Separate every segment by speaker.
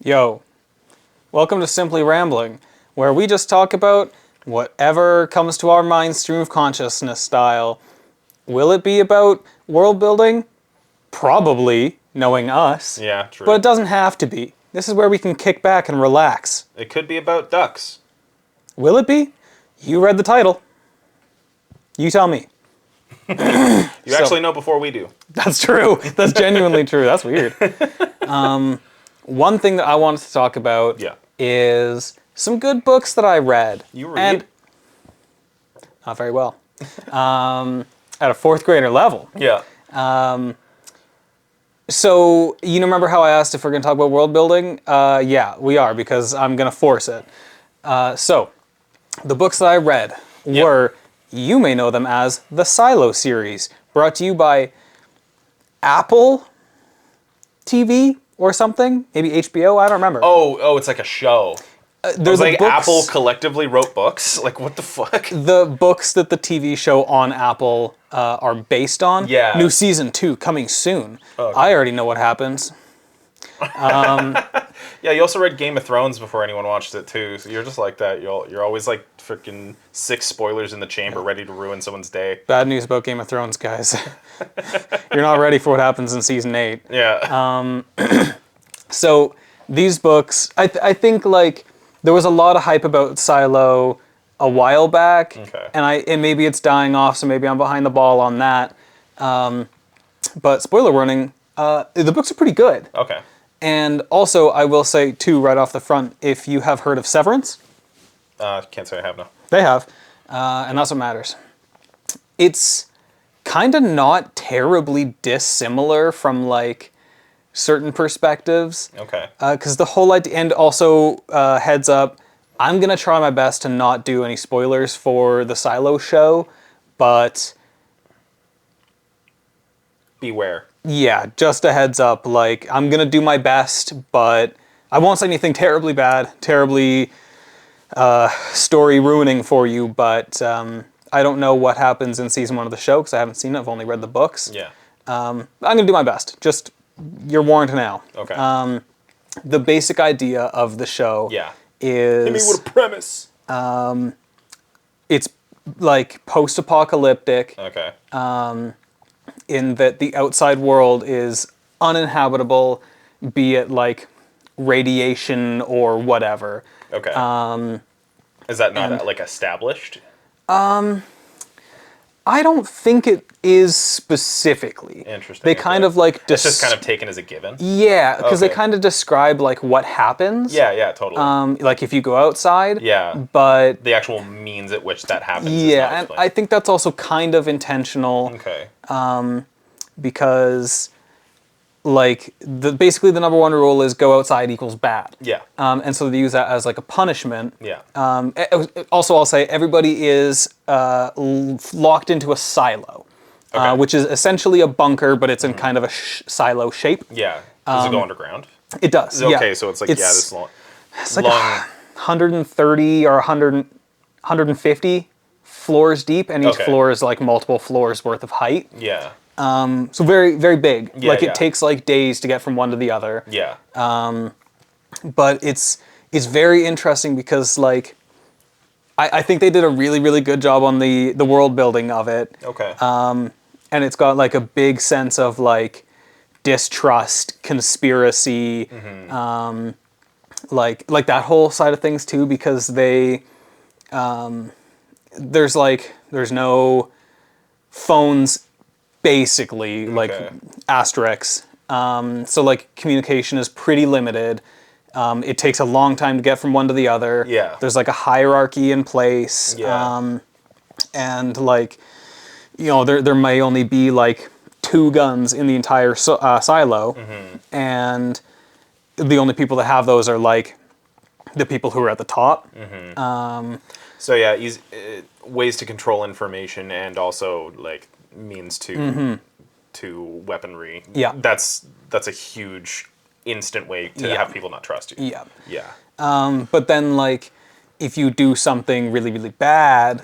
Speaker 1: Yo, welcome to Simply Rambling, where we just talk about whatever comes to our mind stream of consciousness style. Will it be about world building? Probably, knowing us.
Speaker 2: Yeah, true.
Speaker 1: But it doesn't have to be. This is where we can kick back and relax.
Speaker 2: It could be about ducks.
Speaker 1: Will it be? You read the title. You tell me.
Speaker 2: You actually know before we do.
Speaker 1: That's true. That's genuinely true. That's weird. One thing that I wanted to talk about is some good books that I read.
Speaker 2: You read?
Speaker 1: And not very well. At a fourth grader level.
Speaker 2: Yeah.
Speaker 1: So, you remember how I asked if we're going to talk about world building? Yeah, we are, because I'm going to force it. So, the books that I read were, you may know them as the Silo series, brought to you by Apple TV or something? Maybe HBO? I don't remember.
Speaker 2: Oh, it's like a show.
Speaker 1: There's
Speaker 2: like
Speaker 1: books,
Speaker 2: Apple collectively wrote books? Like, what the fuck?
Speaker 1: the books that the TV show on Apple are based on.
Speaker 2: Yeah.
Speaker 1: New season 2 coming soon.
Speaker 2: Okay.
Speaker 1: I already know what happens.
Speaker 2: Yeah, you also read Game of Thrones before anyone watched it, too. So you're just like that. You're always like freaking 6 spoilers in the chamber ready to ruin someone's day.
Speaker 1: Bad news about Game of Thrones, guys. You're not ready for what happens in season 8.
Speaker 2: Yeah.
Speaker 1: So these books, I think like there was a lot of hype about Silo a while back,
Speaker 2: Okay.
Speaker 1: and maybe it's dying off, so maybe I'm behind the ball on that. But spoiler warning, the books are pretty good.
Speaker 2: Okay.
Speaker 1: And also, I will say too, right off the front, if you have heard of Severance,
Speaker 2: Can't say I have, no.
Speaker 1: they have, and that's what matters. It's kind of not terribly dissimilar from like certain perspectives.
Speaker 2: Okay.
Speaker 1: Because the whole idea, and also heads up, I'm gonna try my best to not do any spoilers for the Silo show, but
Speaker 2: Beware.
Speaker 1: yeah, just a heads up. Like, I'm gonna do my best, but I won't say anything terribly bad, terribly story ruining for you. But I don't know what happens in season 1 of the show because I haven't seen it. I've only read the books.
Speaker 2: Yeah.
Speaker 1: I'm gonna do my best. Just you're warned now.
Speaker 2: Okay.
Speaker 1: The basic idea of the show is
Speaker 2: Hit me with a premise.
Speaker 1: it's like post-apocalyptic
Speaker 2: Okay.
Speaker 1: in that the outside world is uninhabitable, be it like radiation or whatever.
Speaker 2: Okay. Is that not like established?
Speaker 1: I don't think it is specifically.
Speaker 2: Interesting.
Speaker 1: They kind of like
Speaker 2: It's just kind of taken as a given.
Speaker 1: yeah, because they
Speaker 2: Okay.
Speaker 1: kind of describe like what happens.
Speaker 2: Yeah, totally.
Speaker 1: Like if you go outside.
Speaker 2: Yeah.
Speaker 1: But
Speaker 2: The actual means at which that happens.
Speaker 1: yeah,
Speaker 2: is not
Speaker 1: and
Speaker 2: explained.
Speaker 1: I think that's also kind of intentional.
Speaker 2: Okay.
Speaker 1: Because like basically the number one rule is go outside equals bad.
Speaker 2: Yeah.
Speaker 1: And so they use that as like a punishment.
Speaker 2: Yeah.
Speaker 1: Also, I'll say everybody is locked into a silo,
Speaker 2: Okay.
Speaker 1: which is essentially a bunker, but it's in kind of a silo shape.
Speaker 2: Yeah. Does it go underground?
Speaker 1: It does.
Speaker 2: Okay,
Speaker 1: yeah.
Speaker 2: so it's like this long.
Speaker 1: It's like 130 or 100, 150 floors deep, and each
Speaker 2: Okay.
Speaker 1: floor is like multiple floors worth of height.
Speaker 2: Yeah.
Speaker 1: So very, very big.
Speaker 2: Yeah,
Speaker 1: like
Speaker 2: yeah.
Speaker 1: it takes like days to get from one to the other.
Speaker 2: Yeah.
Speaker 1: But it's very interesting because like I think they did a really, really good job on the world building of it.
Speaker 2: Okay.
Speaker 1: And it's got like a big sense of like distrust, conspiracy, like that whole side of things too, because they there's no phones basically, like asterisks. So like communication is pretty limited. It takes a long time to get from one to the other.
Speaker 2: Yeah.
Speaker 1: There's like a hierarchy in place.
Speaker 2: Yeah.
Speaker 1: And like, you know, there may only be like 2 guns in the entire silo, and the only people that have those are like the people who are at the top.
Speaker 2: So yeah, ways to control information and also like means to weaponry.
Speaker 1: Yeah.
Speaker 2: That's a huge instant way to have people not trust you.
Speaker 1: Yeah.
Speaker 2: Yeah.
Speaker 1: But then like if you do something really, really bad,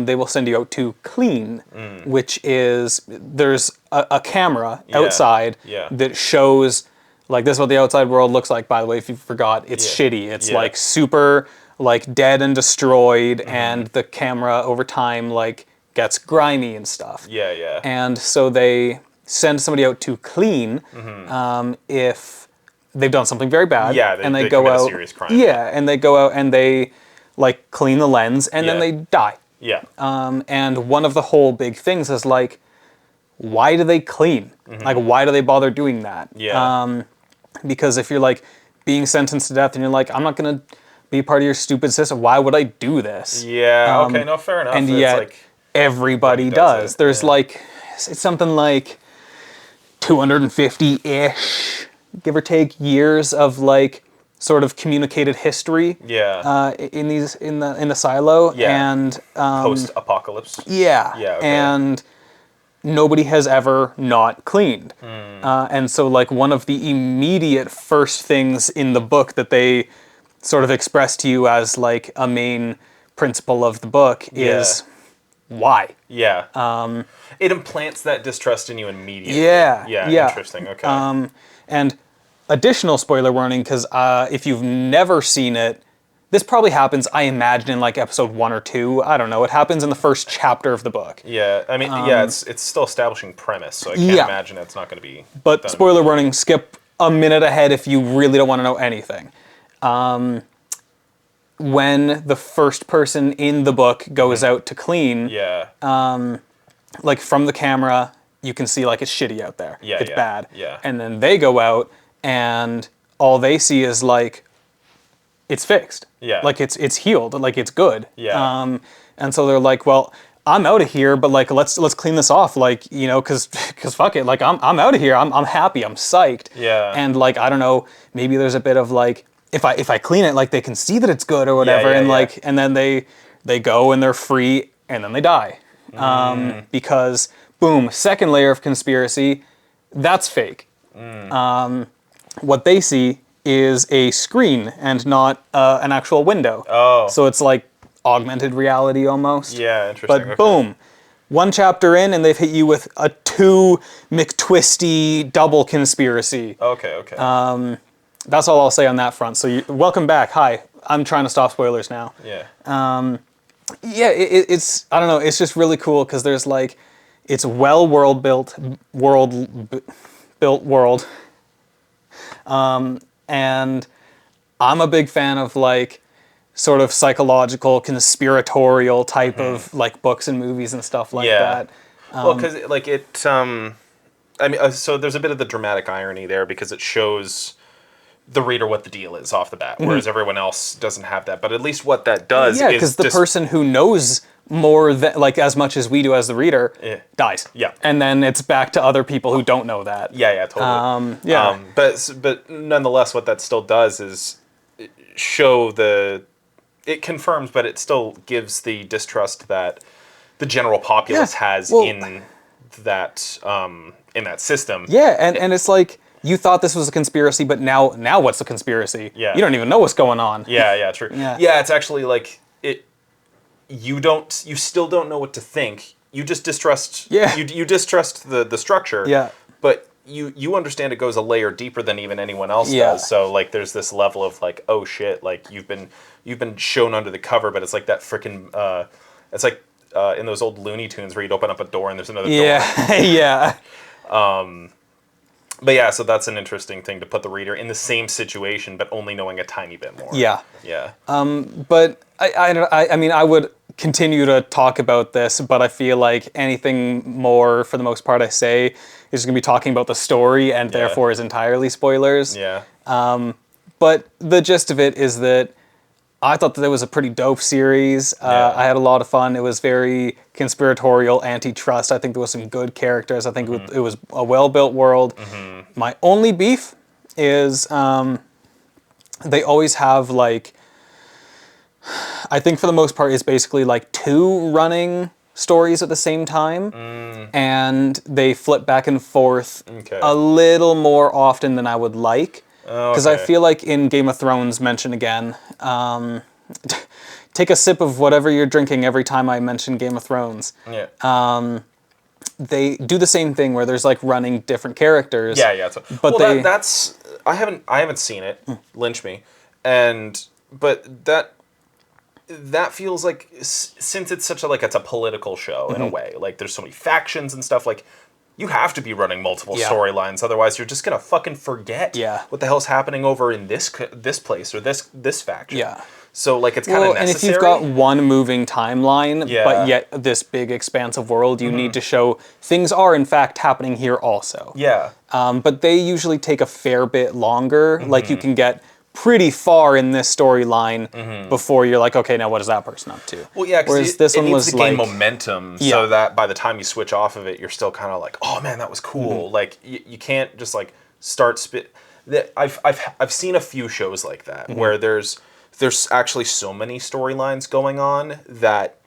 Speaker 1: they will send you out to clean, which is there's a camera outside that shows like, this is what the outside world looks like, by the way, if you forgot. It's shitty. It's, like, super, like, dead and destroyed, and the camera, over time, like, gets grimy and stuff.
Speaker 2: Yeah, yeah.
Speaker 1: And so they send somebody out to clean if they've done something very bad.
Speaker 2: Yeah,
Speaker 1: and
Speaker 2: they
Speaker 1: go
Speaker 2: commit a
Speaker 1: out.
Speaker 2: serious crime.
Speaker 1: Yeah, and they go out and they, like, clean the lens, and then they die.
Speaker 2: Yeah.
Speaker 1: And one of the whole big things is, like, why do they clean? Like, why do they bother doing that?
Speaker 2: Yeah.
Speaker 1: Because if you're, like, being sentenced to death and you're like, I'm not going to be part of your stupid system, why would I do this?
Speaker 2: Yeah, okay, no, fair enough.
Speaker 1: And
Speaker 2: It's
Speaker 1: yet,
Speaker 2: like,
Speaker 1: everybody
Speaker 2: does
Speaker 1: does.
Speaker 2: it,
Speaker 1: There's, like, it's something like 250-ish, give or take, years of, like, sort of communicated history in the silo.
Speaker 2: Yeah.
Speaker 1: And
Speaker 2: post-apocalypse.
Speaker 1: yeah.
Speaker 2: Yeah, okay.
Speaker 1: And nobody has ever not cleaned. And so, like, one of the immediate first things in the book that they sort of express to you as, like, a main principle of the book is why.
Speaker 2: Yeah. It implants that distrust in you immediately.
Speaker 1: Yeah.
Speaker 2: Yeah, interesting, okay.
Speaker 1: And additional spoiler warning, because if you've never seen it, this probably happens, I imagine, in, like, episode 1 or 2. I don't know. It happens in the first chapter of the book.
Speaker 2: Yeah, I mean, it's still establishing premise, so I can't imagine it's not going to be
Speaker 1: But
Speaker 2: done.
Speaker 1: spoiler warning, skip a minute ahead if you really don't want to know anything. When the first person in the book goes out to clean, like, from the camera, you can see, like, it's shitty out there.
Speaker 2: Yeah,
Speaker 1: it's bad.
Speaker 2: Yeah.
Speaker 1: And then they go out, and all they see is, like, it's fixed.
Speaker 2: Yeah.
Speaker 1: Like, it's healed. Like, it's good.
Speaker 2: Yeah.
Speaker 1: And so they're like, well, I'm out of here, but, like, let's clean this off, like, you know, because fuck it, like, I'm out of here. I'm happy. I'm psyched.
Speaker 2: Yeah.
Speaker 1: And, like, I don't know, maybe there's a bit of, like, if I clean it, like, they can see that it's good or whatever, and then they go and they're free, and then they die. Because boom, second layer of conspiracy, that's fake. What they see is a screen and not an actual window.
Speaker 2: Oh.
Speaker 1: So it's like augmented reality almost.
Speaker 2: Yeah, interesting.
Speaker 1: But
Speaker 2: okay.
Speaker 1: boom, one chapter in and they've hit you with a 2 McTwisty double conspiracy.
Speaker 2: Okay.
Speaker 1: That's all I'll say on that front. So welcome back. Hi, I'm trying to stop spoilers now.
Speaker 2: Yeah.
Speaker 1: Yeah, it's, I don't know, it's just really cool because there's, like, it's well built world. And I'm a big fan of, like, sort of psychological, conspiratorial type of, like, books and movies and stuff like that.
Speaker 2: Well, because, like, it, I mean, so there's a bit of the dramatic irony there because it shows the reader what the deal is off the bat, whereas everyone else doesn't have that. But at least what that does
Speaker 1: Yeah,
Speaker 2: is
Speaker 1: because the person who knows more than, like, as much as we do as the reader dies.
Speaker 2: Yeah.
Speaker 1: And then it's back to other people who don't know that.
Speaker 2: Yeah, totally. But nonetheless, what that still does is show it confirms, but it still gives the distrust that the general populace has in that system.
Speaker 1: Yeah, and it's like, you thought this was a conspiracy, but now what's the conspiracy?
Speaker 2: Yeah.
Speaker 1: You don't even know what's going on.
Speaker 2: Yeah, true. Yeah, it's actually like you still don't know what to think. You just distrust.
Speaker 1: Yeah.
Speaker 2: You distrust the structure.
Speaker 1: Yeah.
Speaker 2: But you understand it goes a layer deeper than even anyone else does. So, like, there's this level of, like, oh shit, like, you've been shown under the cover, but it's like that freaking it's like in those old Looney Tunes where you'd open up a door and there's another door.
Speaker 1: Yeah.
Speaker 2: But yeah, so that's an interesting thing to put the reader in the same situation, but only knowing a tiny bit more.
Speaker 1: Yeah.
Speaker 2: Yeah.
Speaker 1: But I mean, I would continue to talk about this, but I feel like anything more, for the most part, I say is going to be talking about the story and therefore is entirely spoilers.
Speaker 2: Yeah.
Speaker 1: But the gist of it is that I thought that it was a pretty dope series. I had a lot of fun. It was very conspiratorial, antitrust. I think there was some good characters. I think it was a well-built world. My only beef is they always have, like, I think for the most part it's basically like 2 running stories at the same time. And they flip back and forth a little more often than I would like. Because I feel like in Game of Thrones, mention again, take a sip of whatever you're drinking every time I mention Game of Thrones.
Speaker 2: Yeah. Mm-hmm.
Speaker 1: they do the same thing where there's like running different characters.
Speaker 2: Yeah.
Speaker 1: But
Speaker 2: well, that's I haven't seen it. Lynch me, but that feels like since it's such a it's a political show in a way. Like there's so many factions and stuff. Like you have to be running multiple storylines, otherwise you're just gonna fucking forget what the hell's happening over in this place or this faction.
Speaker 1: Yeah.
Speaker 2: So like it's kind of necessary.
Speaker 1: And if you've got one moving timeline, but yet this big expansive world, you need to show things are in fact happening here also.
Speaker 2: Yeah.
Speaker 1: But they usually take a fair bit longer. Like you can get pretty far in this storyline before you're like, okay, now what is that person up to?
Speaker 2: Well, yeah, because
Speaker 1: this
Speaker 2: it
Speaker 1: one
Speaker 2: needs
Speaker 1: was
Speaker 2: to gain momentum so that by the time you switch off of it, you're still kind of like, oh man, that was cool. Like you can't just like start spit. I've seen a few shows like that where there's actually so many storylines going on that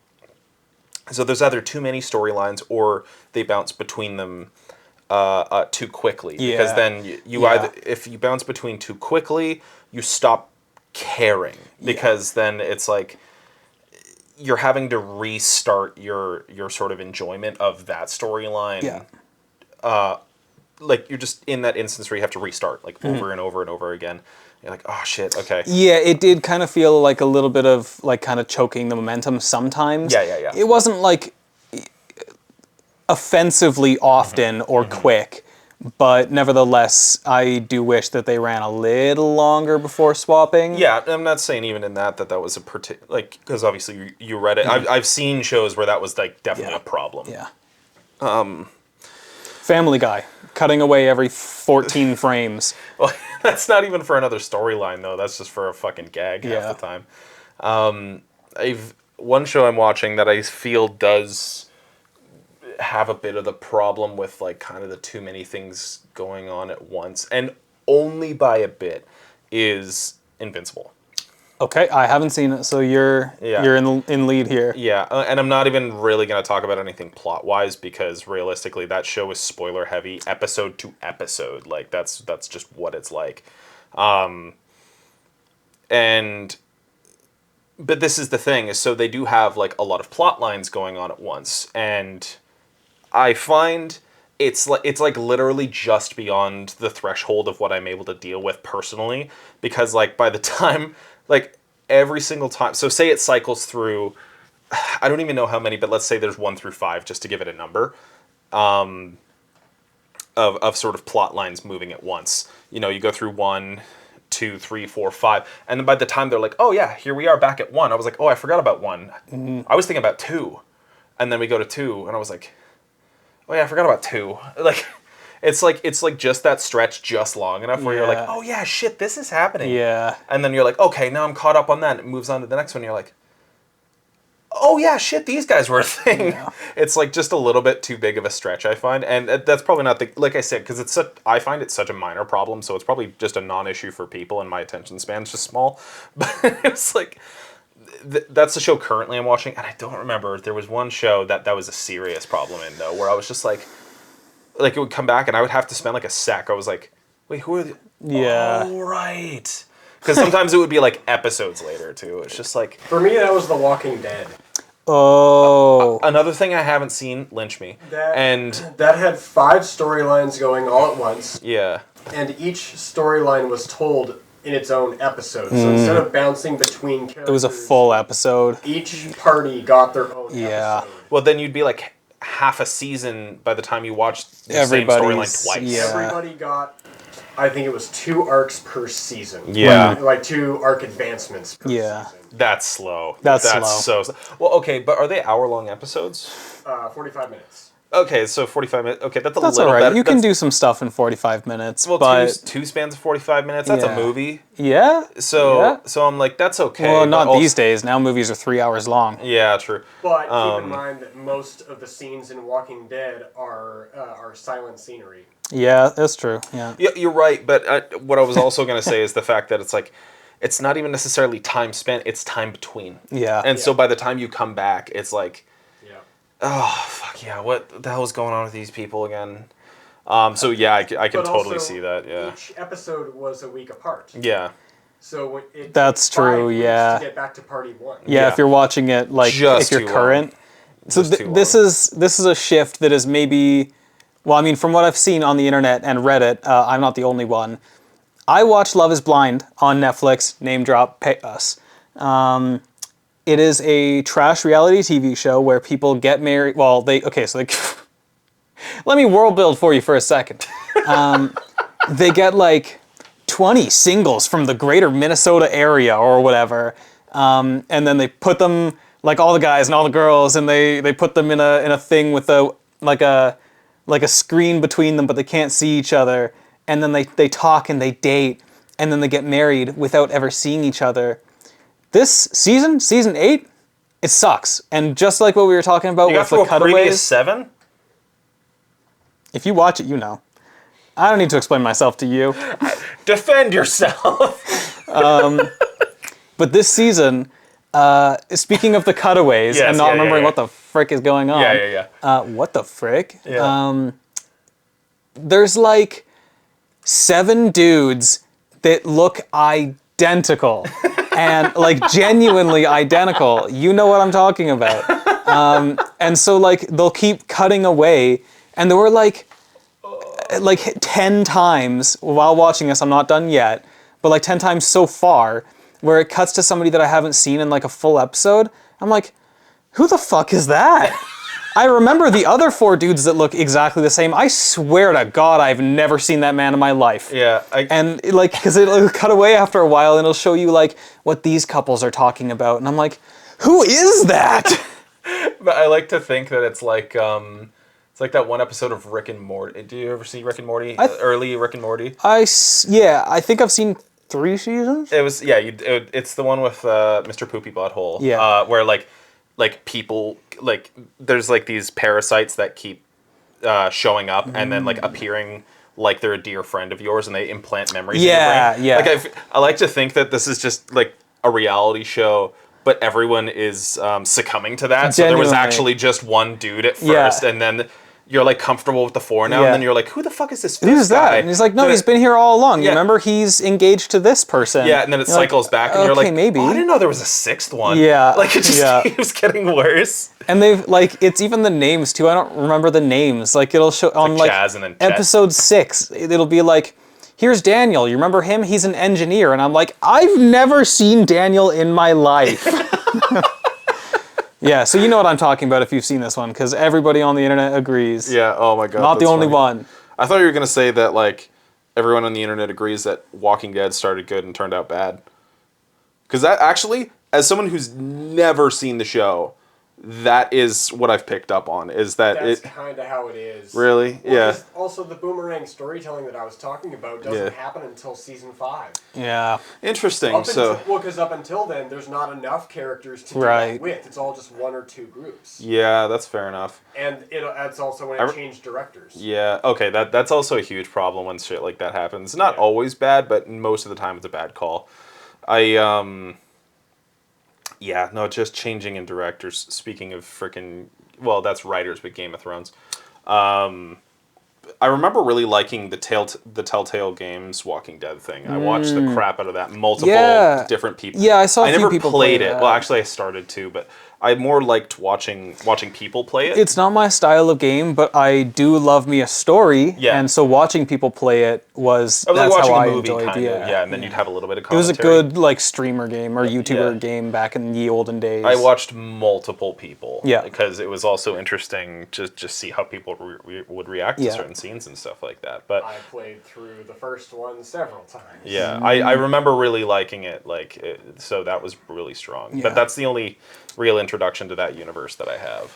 Speaker 2: so there's either too many storylines or they bounce between them too quickly. Because then you either if you bounce between too quickly, you stop caring because then it's like you're having to restart your sort of enjoyment of that storyline. Like you're just in that instance where you have to restart like over and over and over again. You're like, oh shit, okay.
Speaker 1: Yeah, it did kind of feel like a little bit of like kind of choking the momentum sometimes.
Speaker 2: Yeah.
Speaker 1: It wasn't like offensively often or quick. But nevertheless, I do wish that they ran a little longer before swapping.
Speaker 2: Yeah, I'm not saying even in that was a because obviously you read it. I've seen shows where that was like definitely a problem.
Speaker 1: Yeah. Family Guy, cutting away every 14 frames.
Speaker 2: Well, that's not even for another storyline though. That's just for a fucking gag half the time. One show I'm watching that I feel does have a bit of the problem with like kind of the too many things going on at once, and only by a bit, is Invincible.
Speaker 1: Okay, I haven't seen it, so you're in lead here.
Speaker 2: Yeah, and I'm not even really going to talk about anything plot wise because realistically, that show is spoiler heavy, episode to episode. Like that's just what it's like. But this is the thing, is so they do have like a lot of plot lines going on at once, and I find it's like literally just beyond the threshold of what I'm able to deal with personally, because like by the time like every single time, so say it cycles through, I don't even know how many, but let's say there's 1 through 5 just to give it a number, of sort of plot lines moving at once. You know, you go through 1, 2, 3, 4, 5, and then by the time they're like, oh yeah, here we are back at 1, I was like, oh, I forgot about 1. I was thinking about 2, and then we go to 2, and I was like, oh yeah, I forgot about 2. Like, it's like just that stretch just long enough where you're like, oh yeah, shit, this is happening.
Speaker 1: Yeah.
Speaker 2: And then you're like, okay, now I'm caught up on that. And it moves on to the next one. And you're like, oh yeah, shit, these guys were a thing. Yeah. It's like just a little bit too big of a stretch, I find. And that's probably not like I said, because I find it such a minor problem. So it's probably just a non-issue for people, and my attention span's just small. But it's like, that's the show currently I'm watching, and I don't remember. There was one show that was a serious problem in, though, where I was just like it would come back, and I would have to spend like a sec. I was like, wait, who are the...
Speaker 1: Yeah.
Speaker 2: Oh, right. Because sometimes it would be like episodes later, too. It's just like...
Speaker 3: For me, that was The Walking Dead.
Speaker 1: Oh.
Speaker 2: Another thing I haven't seen, lynch me.
Speaker 3: That had 5 storylines going all at once.
Speaker 2: Yeah.
Speaker 3: And each storyline was told in its own episode. So instead of bouncing between characters...
Speaker 1: It was a full episode.
Speaker 3: Each party got their own episode.
Speaker 2: Well, then you'd be like half a season by the time you watched the same storyline twice.
Speaker 1: Yeah.
Speaker 3: Everybody got, I think it was 2 arcs per season.
Speaker 2: Yeah.
Speaker 3: Like 2 arc advancements per season.
Speaker 2: That's slow.
Speaker 1: That's
Speaker 2: slow. Well, okay, but are they hour-long episodes?
Speaker 3: 45 minutes.
Speaker 2: Okay, so 45 minutes. Okay, that's
Speaker 1: all
Speaker 2: little
Speaker 1: right.
Speaker 2: better.
Speaker 1: You can do some stuff in 45 minutes.
Speaker 2: Well,
Speaker 1: but
Speaker 2: two spans of 45 minutes, that's a movie.
Speaker 1: Yeah.
Speaker 2: So I'm like, that's okay.
Speaker 1: Well, not these days. Now movies are 3 hours long.
Speaker 2: Yeah, true.
Speaker 3: But keep in mind that most of the scenes in Walking Dead are silent scenery.
Speaker 1: Yeah, that's true. Yeah.
Speaker 2: You're right, but what I was also going to say is the fact that it's like, it's not even necessarily time spent, it's time between.
Speaker 1: Yeah.
Speaker 2: And so by the time you come back, it's like, oh, fuck yeah, what the hell is going on with these people again? So yeah, I can totally see that, yeah.
Speaker 3: Each episode was a week apart.
Speaker 2: Yeah.
Speaker 3: So
Speaker 1: that's true,
Speaker 3: to get back to party 1.
Speaker 1: Yeah, if you're watching it, like,
Speaker 2: just
Speaker 1: if you're current, So
Speaker 2: Just too
Speaker 1: this
Speaker 2: long.
Speaker 1: is a shift that is maybe, well, I mean, from what I've seen on the internet and Reddit, I'm not the only one. I watch Love Is Blind on Netflix. Name drop, pay us. It is a trash reality TV show where people get married. Well, so they. Let me world build for you for a second. They get like 20 singles from the greater Minnesota area or whatever, and then they put them, like all the guys and all the girls, and they put them in a thing with a screen between them, but they can't see each other, and then they talk and they date, and then they get married without ever seeing each other. This season 8, it sucks. And just like what we were talking about
Speaker 2: You
Speaker 1: with
Speaker 2: got through
Speaker 1: the
Speaker 2: a previous
Speaker 1: cutaways,
Speaker 2: 7?
Speaker 1: if you watch it, you know. I don't need to explain myself to you.
Speaker 2: Defend yourself.
Speaker 1: But this season, speaking of the cutaways
Speaker 2: Yes,
Speaker 1: and not
Speaker 2: yeah,
Speaker 1: remembering
Speaker 2: yeah.
Speaker 1: what the frick is going on.
Speaker 2: Yeah.
Speaker 1: What the frick?
Speaker 2: Yeah.
Speaker 1: There's like 7 dudes that look identical. And like genuinely identical. You know what I'm talking about. And so like they'll keep cutting away, and there were like 10 times while watching this, I'm not done yet, but like 10 times so far, where it cuts to somebody that I haven't seen in like a full episode. I'm like, who the fuck is that? I remember the other 4 dudes that look exactly the same. I swear to God, I've never seen that man in my life.
Speaker 2: Yeah.
Speaker 1: And like, because it'll cut away after a while, and it'll show you like what these couples are talking about, and I'm like, who is that?
Speaker 2: But I like to think that it's like that one episode of Rick and Morty. Do you ever see Rick and Morty? Early Rick and Morty?
Speaker 1: I think I've seen 3 seasons.
Speaker 2: It was it's the one with Mr. Poopy Butthole.
Speaker 1: Yeah.
Speaker 2: Where like people like there's like these parasites that keep showing up and then like appearing like they're a dear friend of yours, and they implant memories in your brain.
Speaker 1: Yeah.
Speaker 2: Like I like to think that this is just like a reality show, but everyone is succumbing to that. So there was
Speaker 1: Genuinely.
Speaker 2: actually just one dude at
Speaker 1: Yeah.
Speaker 2: first, and then you're like comfortable with the 4 now,
Speaker 1: Yeah.
Speaker 2: and then you're like, who the fuck is this fifth
Speaker 1: Who's
Speaker 2: guy?
Speaker 1: that? And he's like, no,
Speaker 2: Then
Speaker 1: he's
Speaker 2: it-
Speaker 1: been here all along. You
Speaker 2: Yeah.
Speaker 1: remember, he's engaged to this person.
Speaker 2: Yeah, and then it
Speaker 1: You're like,
Speaker 2: cycles back, and you're
Speaker 1: okay,
Speaker 2: like,
Speaker 1: maybe.
Speaker 2: oh, I didn't know there was a 6th one.
Speaker 1: Yeah,
Speaker 2: Like, it just
Speaker 1: yeah.
Speaker 2: keeps getting worse.
Speaker 1: And they've like, it's even the names too. I don't remember the names. Like it'll show on
Speaker 2: like
Speaker 1: like
Speaker 2: Chaz and then Chet.
Speaker 1: episode 6. It'll be like, here's Daniel. You remember him? He's an engineer. And I'm like, I've never seen Daniel in my life. Yeah, so you know what I'm talking about if you've seen this one, because everybody on the internet agrees.
Speaker 2: Yeah, oh my god.
Speaker 1: Not the
Speaker 2: that's
Speaker 1: only
Speaker 2: funny.
Speaker 1: one.
Speaker 2: I thought you were going to say that, like, everyone on the internet agrees that Walking Dead started good and turned out bad. Because that actually, as someone who's never seen the show, that is what I've picked up on, is that
Speaker 3: That's
Speaker 2: it...
Speaker 3: kind of how it is.
Speaker 2: Really?
Speaker 3: Well,
Speaker 2: Yeah.
Speaker 3: 'cause also, the boomerang storytelling that I was talking about doesn't
Speaker 2: Yeah.
Speaker 3: happen until season 5.
Speaker 1: Yeah.
Speaker 2: Interesting, so...
Speaker 3: Because up until then, there's not enough characters to do
Speaker 1: Right.
Speaker 3: that with. It's all just 1 or 2 groups.
Speaker 2: Yeah, that's fair enough.
Speaker 3: And that's also when it changed directors.
Speaker 2: Yeah, okay, that's also a huge problem when shit like that happens. Not
Speaker 3: Yeah.
Speaker 2: always bad, but most of the time it's a bad call. Yeah, no, just changing in directors. Speaking of freaking, well, that's writers, but Game of Thrones. I remember really liking the Telltale Games Walking Dead thing. I watched the crap out of that. Multiple
Speaker 1: Yeah.
Speaker 2: different people.
Speaker 1: Yeah, I saw a few
Speaker 2: never
Speaker 1: people
Speaker 2: played
Speaker 1: play
Speaker 2: it.
Speaker 1: that.
Speaker 2: Well, actually, I started to, but I more liked watching people play it.
Speaker 1: It's not my style of game, but I do love me a story.
Speaker 2: Yeah.
Speaker 1: And so watching people play it was,
Speaker 2: I was like
Speaker 1: that's
Speaker 2: watching
Speaker 1: how
Speaker 2: a
Speaker 1: I
Speaker 2: movie,
Speaker 1: enjoyed.
Speaker 2: kind of. Yeah, and then you'd have a little bit of
Speaker 1: It was
Speaker 2: commentary.
Speaker 1: a good like streamer game or YouTuber
Speaker 2: Yeah.
Speaker 1: game back in the olden days.
Speaker 2: I watched multiple people.
Speaker 1: Yeah.
Speaker 2: Because it was also interesting to just see how people would react
Speaker 1: Yeah.
Speaker 2: to certain scenes and stuff like that. But
Speaker 3: I played through the first one several times.
Speaker 2: yeah, I remember really liking it. So that was really strong.
Speaker 1: Yeah.
Speaker 2: But that's the only real introduction to that universe that I have.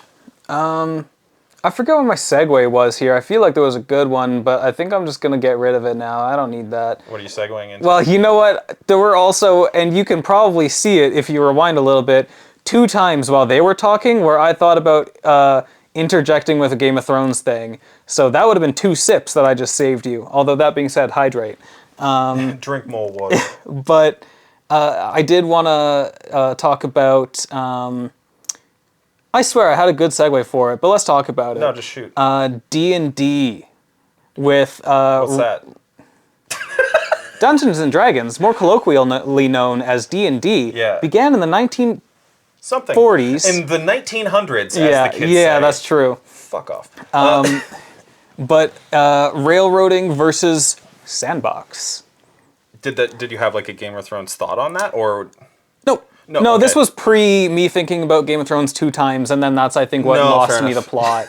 Speaker 1: I forget what my segue was here. I feel like there was a good one, but I think I'm just gonna get rid of it now. I don't need that.
Speaker 2: What are you segueing into?
Speaker 1: Well, you know what? There were also, and you can probably see it if you rewind a little bit, 2 times while they were talking where I thought about interjecting with a Game of Thrones thing. So that would have been 2 sips that I just saved you. Although that being said, hydrate.
Speaker 2: Drink more water.
Speaker 1: But I did want to talk about. I swear I had a good segue for it, but let's talk about it.
Speaker 2: No, just shoot.
Speaker 1: D&D with
Speaker 2: What's that?
Speaker 1: Dungeons and Dragons, more colloquially known as D&D,
Speaker 2: Yeah.
Speaker 1: began in the
Speaker 2: something
Speaker 1: 40s.
Speaker 2: in the 1900s,
Speaker 1: Yeah,
Speaker 2: as the kids
Speaker 1: yeah,
Speaker 2: say.
Speaker 1: that's true.
Speaker 2: Fuck off.
Speaker 1: But railroading versus sandbox.
Speaker 2: Did you have like a Game of Thrones thought on that, or
Speaker 1: No.
Speaker 2: No,
Speaker 1: No, this
Speaker 2: okay.
Speaker 1: was pre me thinking about Game of Thrones 2 times, and then that's, I think, what
Speaker 2: No,
Speaker 1: lost
Speaker 2: fair
Speaker 1: me the
Speaker 2: enough.
Speaker 1: plot.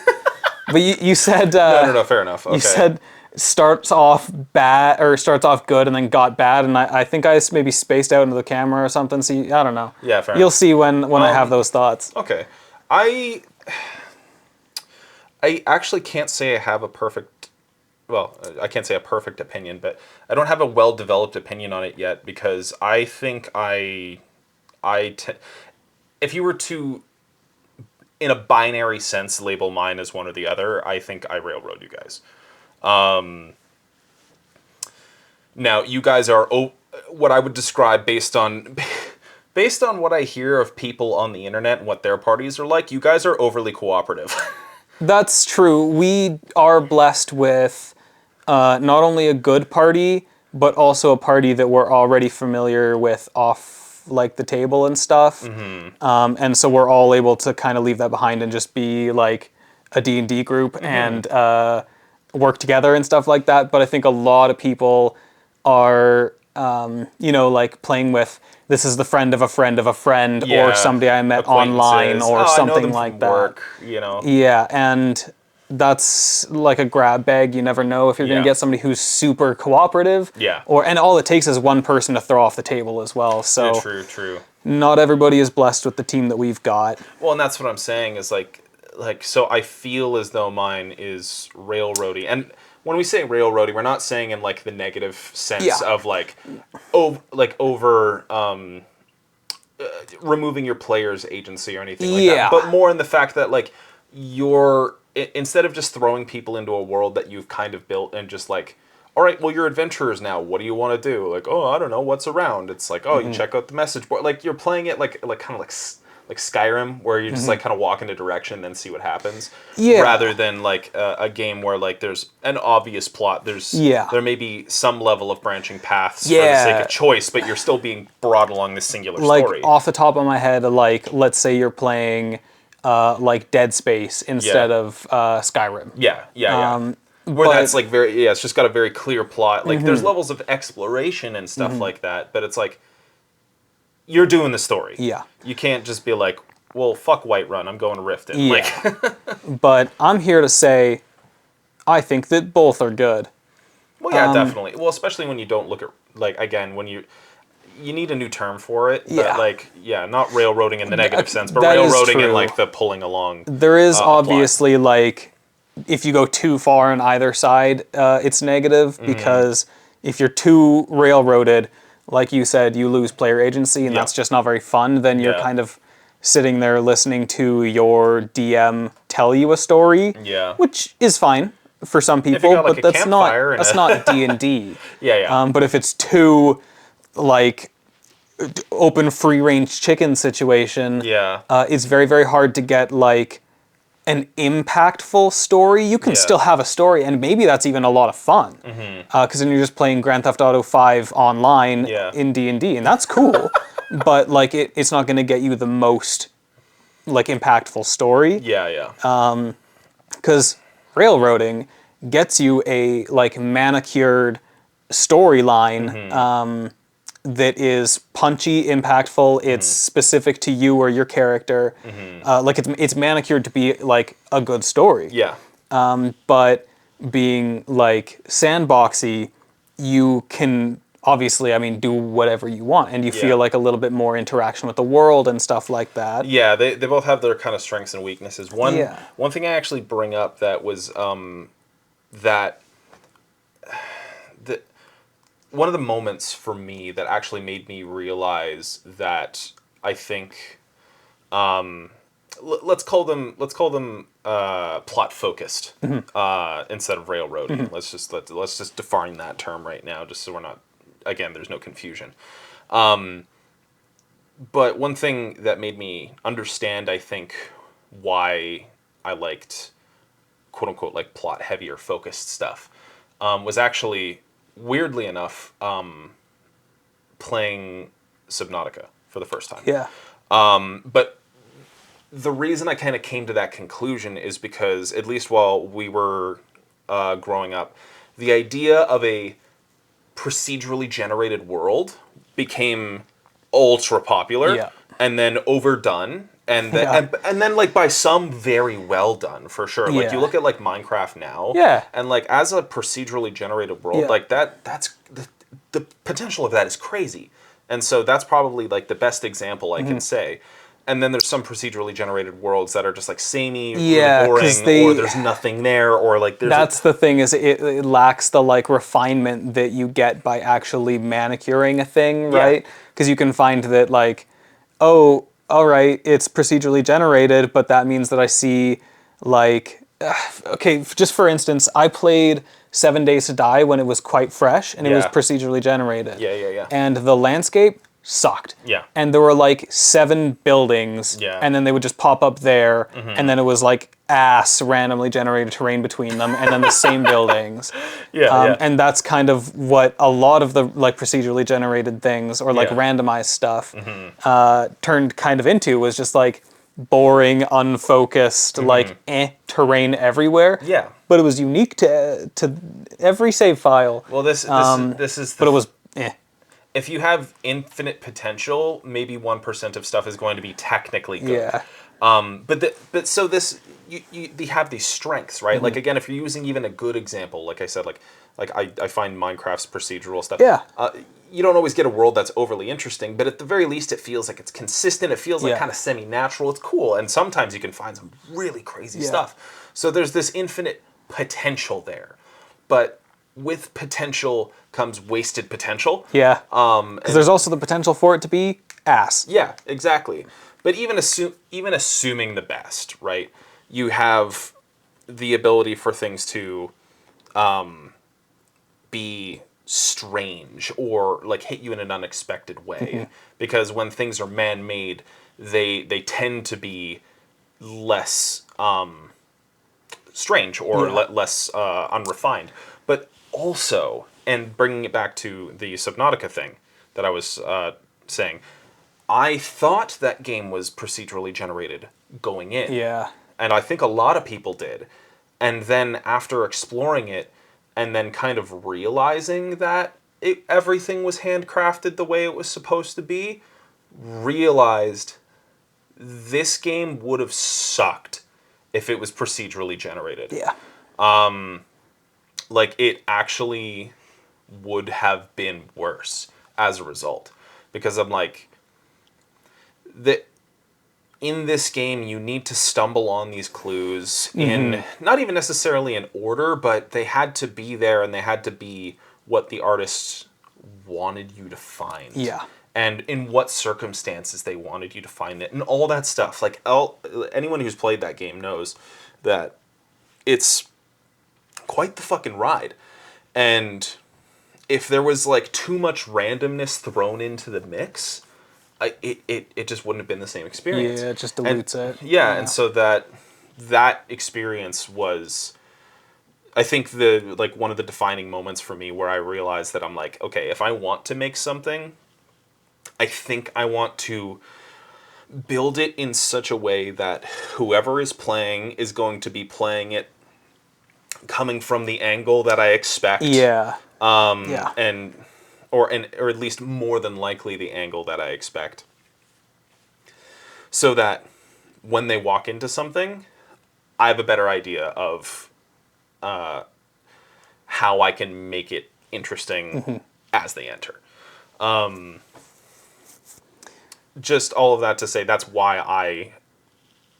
Speaker 1: But you said...
Speaker 2: no, fair enough. Okay.
Speaker 1: You said starts off bad, or starts off good and then got bad, and I think I maybe spaced out into the camera or something, so I don't know.
Speaker 2: Yeah, fair
Speaker 1: You'll
Speaker 2: enough.
Speaker 1: see when I have those thoughts.
Speaker 2: Okay. I actually can't say I have a perfect. Well, I can't say a perfect opinion, but I don't have a well-developed opinion on it yet because I think if you were to, in a binary sense, label mine as one or the other, I think I railroad you guys. Now, you guys are what I would describe based on what I hear of people on the internet and what their parties are like. You guys are overly cooperative.
Speaker 1: That's true. We are blessed with not only a good party, but also a party that we're already familiar with off like the table and stuff. And so we're all able to kind of leave that behind and just be like a D&D group and work together and stuff like that. But I think a lot of people are, like playing with, this is the friend of a friend of a friend,
Speaker 2: Yeah,
Speaker 1: or somebody I met online,
Speaker 2: acquaintances.
Speaker 1: or
Speaker 2: I know
Speaker 1: something
Speaker 2: them
Speaker 1: like
Speaker 2: from
Speaker 1: that.
Speaker 2: work,
Speaker 1: Yeah, and that's like a grab bag. You never know if you're going
Speaker 2: Yeah.
Speaker 1: to get somebody who's super cooperative.
Speaker 2: Yeah.
Speaker 1: And all it takes is one person to throw off the table as well. So
Speaker 2: Yeah, true.
Speaker 1: not everybody is blessed with the team that we've got.
Speaker 2: Well, and that's what I'm saying is like so I feel as though mine is railroady. And when we say railroady, we're not saying in like the negative sense
Speaker 1: Yeah.
Speaker 2: of like removing your player's agency or anything like
Speaker 1: Yeah.
Speaker 2: that, but more in the fact that like instead of just throwing people into a world that you've kind of built and just like, all right, well, you're adventurers now. What do you want to do? Like, oh, I don't know, what's around? It's like, oh, you check out the message board. Like you're playing it like kind of like Skyrim, where you just like kind of walk in a direction and then see what happens.
Speaker 1: Yeah.
Speaker 2: Rather than like a game where like there's an obvious plot. There may be some level of branching paths for the sake of choice, but you're still being brought along this singular
Speaker 1: Like
Speaker 2: story.
Speaker 1: off the top of my head, like let's say you're playing like Dead Space instead of Skyrim.
Speaker 2: Yeah. Where
Speaker 1: but-
Speaker 2: that's like it's just got a very clear plot. Like there's levels of exploration and stuff like that, but it's like you're doing the story.
Speaker 1: Yeah.
Speaker 2: You can't just be like, well, fuck Whiterun, I'm going to Riften.
Speaker 1: Yeah.
Speaker 2: Like,
Speaker 1: But I'm here to say, I think that both are good.
Speaker 2: well, yeah, definitely. Well, especially when you don't look at like again when you need a new term for it.
Speaker 1: Yeah.
Speaker 2: But like, not railroading in the negative sense, but
Speaker 1: that is
Speaker 2: railroading in
Speaker 1: true.
Speaker 2: like the pulling along.
Speaker 1: There is
Speaker 2: plot.
Speaker 1: obviously like, if you go too far on either side, it's negative because if you're too railroaded, like you said, you lose player agency, and
Speaker 2: Yeah.
Speaker 1: that's just not very fun. Then you're
Speaker 2: Yeah.
Speaker 1: kind of sitting there listening to your DM tell you a story,
Speaker 2: Yeah.
Speaker 1: which is fine for some people,
Speaker 2: got, like,
Speaker 1: but
Speaker 2: a
Speaker 1: that's
Speaker 2: campfire and
Speaker 1: not D&D.
Speaker 2: Yeah.
Speaker 1: But if it's too like open free range chicken situation,
Speaker 2: Yeah.
Speaker 1: it's very, very hard to get like an impactful story. You can
Speaker 2: Yeah.
Speaker 1: still have a story, and maybe that's even a lot of fun. Because then you're just playing Grand Theft Auto 5 online
Speaker 2: Yeah.
Speaker 1: in D&D, and that's cool. But like it's not going to get you the most like impactful story.
Speaker 2: Yeah.
Speaker 1: Because railroading gets you a like manicured storyline that is punchy, impactful. It's specific to you or your character. Like it's manicured to be like a good story.
Speaker 2: Yeah.
Speaker 1: But being like sandboxy, you can obviously, do whatever you want, and you
Speaker 2: Yeah.
Speaker 1: feel like a little bit more interaction with the world and stuff like that.
Speaker 2: Yeah, they both have their kind of strengths and weaknesses.
Speaker 1: Yeah.
Speaker 2: One thing I actually bring up that was that one of the moments for me that actually made me realize that I think let's call them plot focused instead of railroading. Let's just define that term right now, just so we're not, again, there's no confusion. But one thing that made me understand, I think, why I liked quote unquote like plot heavier focused stuff was actually, weirdly enough, playing Subnautica for the first time.
Speaker 1: Yeah.
Speaker 2: But the reason I kind of came to that conclusion is because, at least while we were growing up, the idea of a procedurally generated world became ultra popular,
Speaker 1: Yeah.
Speaker 2: and then overdone, and then
Speaker 1: Yeah.
Speaker 2: and then like by some very well done for sure. Like you
Speaker 1: Yeah.
Speaker 2: look at like Minecraft now,
Speaker 1: Yeah.
Speaker 2: and like as a procedurally generated world,
Speaker 1: Yeah.
Speaker 2: like that's the potential of that is crazy, and so that's probably like the best example I
Speaker 1: Mm-hmm.
Speaker 2: can say. And then there's some procedurally generated worlds that are just like samey,
Speaker 1: Yeah,
Speaker 2: really
Speaker 1: 'cause
Speaker 2: boring, or there's nothing there, or like there's
Speaker 1: That's the thing, is it lacks the like refinement that you get by actually manicuring a thing,
Speaker 2: Yeah.
Speaker 1: right? Because you can find that like, oh, all right, it's procedurally generated, but that means that I see like, okay, just for instance, I played 7 Days to Die when it was quite fresh and it was
Speaker 2: Yeah.
Speaker 1: procedurally generated.
Speaker 2: Yeah.
Speaker 1: And the landscape sucked.
Speaker 2: Yeah.
Speaker 1: And there were like 7 buildings.
Speaker 2: Yeah.
Speaker 1: And then they would just pop up there. And then it was like randomly generated terrain between them. And then the same buildings.
Speaker 2: yeah.
Speaker 1: And that's kind of what a lot of the like procedurally generated things or like
Speaker 2: Yeah.
Speaker 1: randomized stuff turned kind of into, was just like boring, unfocused, like terrain everywhere.
Speaker 2: Yeah.
Speaker 1: But it was unique to every save file.
Speaker 2: Well, this is the
Speaker 1: But it was
Speaker 2: if you have infinite potential, maybe 1% of stuff is going to be technically good.
Speaker 1: Yeah.
Speaker 2: But so this you have these strengths, right?
Speaker 1: Mm-hmm.
Speaker 2: Like again, if you're using even a good example, like I said, like I find Minecraft's procedural stuff.
Speaker 1: Yeah.
Speaker 2: You don't always get a world that's overly interesting, but at the very least, it feels like it's consistent. It feels like
Speaker 1: Yeah.
Speaker 2: kind of semi-natural. It's cool, and sometimes you can find some really crazy
Speaker 1: Yeah.
Speaker 2: stuff. So there's this infinite potential there, but with potential comes wasted potential.
Speaker 1: Yeah. Because there's also the potential for it to be ass.
Speaker 2: Yeah, exactly. But even assuming the best, right? You have the ability for things to be strange or like hit you in an unexpected way. Because when things are man-made, they tend to be less strange or
Speaker 1: Yeah.
Speaker 2: less unrefined. But also, and bringing it back to the Subnautica thing that I was saying, I thought that game was procedurally generated going in.
Speaker 1: Yeah.
Speaker 2: And I think a lot of people did. And then after exploring it and then kind of realizing that everything was handcrafted the way it was supposed to be, realized this game would have sucked if it was procedurally generated.
Speaker 1: Yeah.
Speaker 2: Like, it actually would have been worse as a result. Because I'm like, in this game, you need to stumble on these clues in, not even necessarily in order, but they had to be there and they had to be what the artists wanted you to find.
Speaker 1: Yeah.
Speaker 2: And in what circumstances they wanted you to find it. And all that stuff. Like, anyone who's played that game knows that it's quite the fucking ride. And if there was like too much randomness thrown into the mix, it just wouldn't have been the same experience.
Speaker 1: Yeah, it just dilutes it.
Speaker 2: Yeah, and so that experience was, I think, one of the defining moments for me where I realized that I'm like, okay, if I want to make something, I think I want to build it in such a way that whoever is playing is going to be playing it coming from the angle that I expect.
Speaker 1: Yeah. Yeah.
Speaker 2: Or at least more than likely the angle that I expect. So that when they walk into something, I have a better idea of how I can make it interesting as they enter. Just all of that to say, that's why I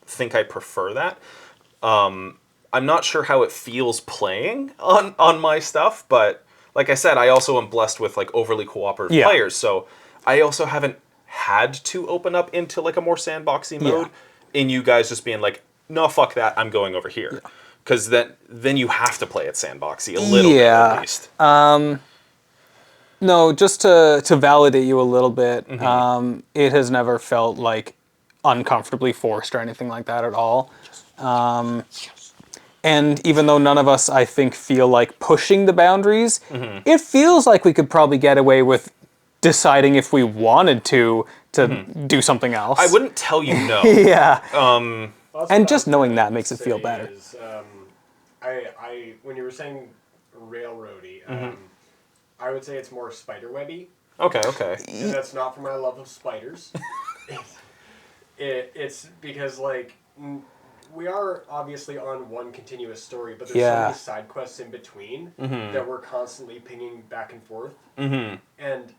Speaker 2: think I prefer that. I'm not sure how it feels playing on my stuff, but like I said, I also am blessed with like overly cooperative players, so I also haven't had to open up into like a more sandboxy mode in you guys just being like, no, fuck that, I'm going over here. Because then you have to play it sandboxy a little bit at least.
Speaker 1: No, just to validate you a little bit, it has never felt like uncomfortably forced or anything like that at all. And even though none of us, I think, feel like pushing the boundaries, it feels like we could probably get away with deciding if we wanted to do something else.
Speaker 2: I wouldn't tell you no.
Speaker 1: Yeah.
Speaker 3: Also,
Speaker 1: And just
Speaker 3: I was
Speaker 1: knowing
Speaker 3: gonna
Speaker 1: that makes it feel
Speaker 3: say
Speaker 1: better.
Speaker 3: is, when you were saying railroady, I would say it's more spiderwebby,
Speaker 2: Okay.
Speaker 3: and that's not for my love of spiders. It's because we are obviously on one continuous story, but there's so many side quests in between that we're constantly pinging back and forth, and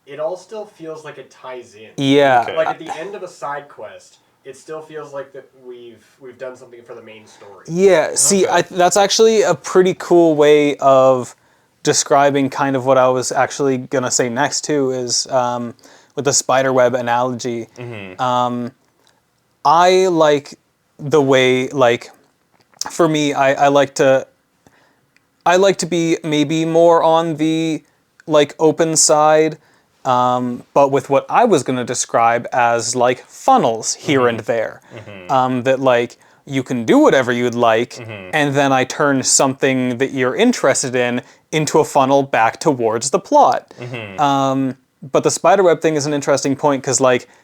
Speaker 3: it all still feels like it ties in.
Speaker 1: Yeah.
Speaker 2: Okay.
Speaker 3: Like at the end of a side quest, it still feels like that we've done something for the main story.
Speaker 1: Yeah, see,
Speaker 2: Okay.
Speaker 1: that's actually a pretty cool way of describing kind of what I was actually going to say next, too, is with the spiderweb analogy. I like the way, for me, I like to be maybe more on the, open side, but with what I was going to describe as, funnels here and there. That, you can do whatever you'd like, and then I turn something that you're interested in into a funnel back towards the plot. But the spiderweb thing is an interesting point, because,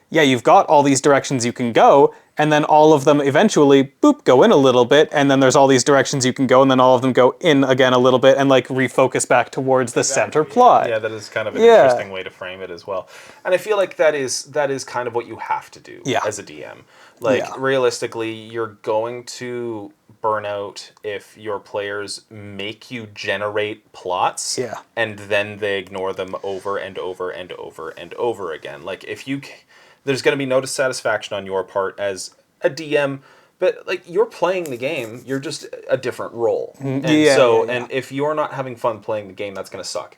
Speaker 1: yeah, you've got all these directions you can go, and then all of them eventually, boop, go in a little bit, and then there's all these directions you can go, and then all of them go in again a little bit, and, refocus back towards the center plot.
Speaker 2: Yeah, that is kind of an interesting way to frame it as well. And I feel like that is kind of what you have to do as a DM. Realistically, you're going to burn out if your players make you generate plots and then they ignore them over and over and over and over again. There's going to be no dissatisfaction on your part as a DM, but you're playing the game, you're just a different role. And and if you're not having fun playing the game, that's going to suck.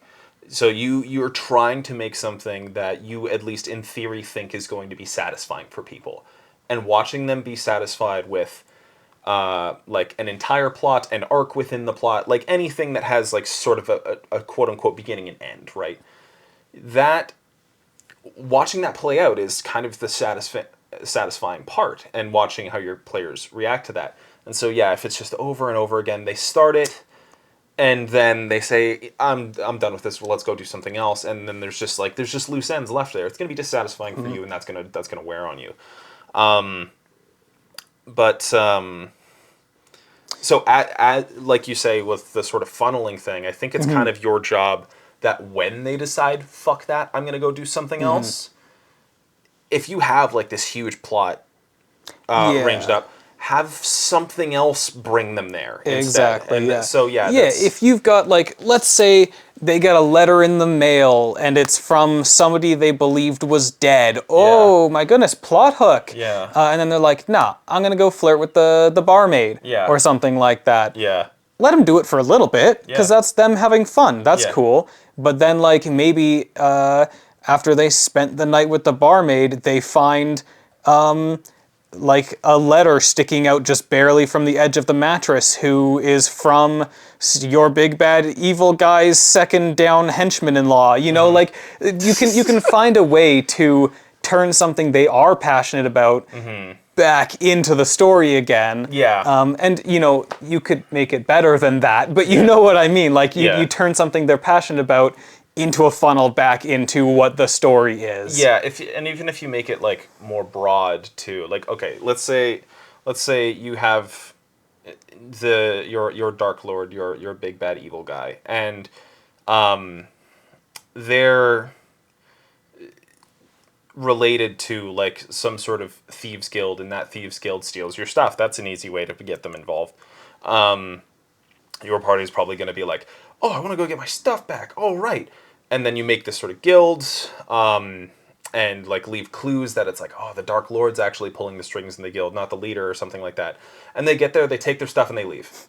Speaker 2: So you're trying to make something that you, at least in theory, think is going to be satisfying for people. And watching them be satisfied with an entire plot, an arc within the plot, anything that has sort of a quote unquote beginning and end, right? That watching that play out is kind of the satisfying part, and watching how your players react to that. And so if it's just over and over again, they start it and then they say, I'm done with this, well, let's go do something else, and then there's just loose ends left there. It's going to be dissatisfying for you, and that's going to wear on you. So like you say, with the sort of funneling thing, I think it's kind of your job that when they decide, fuck that, I'm going to go do something else, if you have this huge plot ranged up, have something else bring them there instead.
Speaker 1: Exactly.
Speaker 2: And so
Speaker 1: if you've got let's say they get a letter in the mail and it's from somebody they believed was dead. Oh my goodness, plot hook.
Speaker 2: Yeah.
Speaker 1: And then they're like, nah, I'm gonna go flirt with the barmaid.
Speaker 2: Yeah.
Speaker 1: Or something like that.
Speaker 2: Yeah.
Speaker 1: Let them do it for a little bit, because that's them having fun. That's cool. But then maybe after they spent the night with the barmaid, they find a letter sticking out just barely from the edge of the mattress, who is from your big bad evil guy's second down henchman-in-law. You know, you can find a way to turn something they are passionate about back into the story again.
Speaker 2: Yeah.
Speaker 1: And you could make it better than that, but you know what I mean. You turn something they're passionate about into a funnel back into what the story is.
Speaker 2: Yeah, even if you make it more broad too, okay, let's say you have your Dark Lord, your big bad evil guy, and they're related to some sort of thieves guild, and that thieves guild steals your stuff. That's an easy way to get them involved. Your party is probably going to be like, oh, I want to go get my stuff back. Oh, right. And then you make this sort of guild, and leave clues that it's oh, the Dark Lord's actually pulling the strings in the guild, not the leader or something like that. And they get there, they take their stuff, and they leave.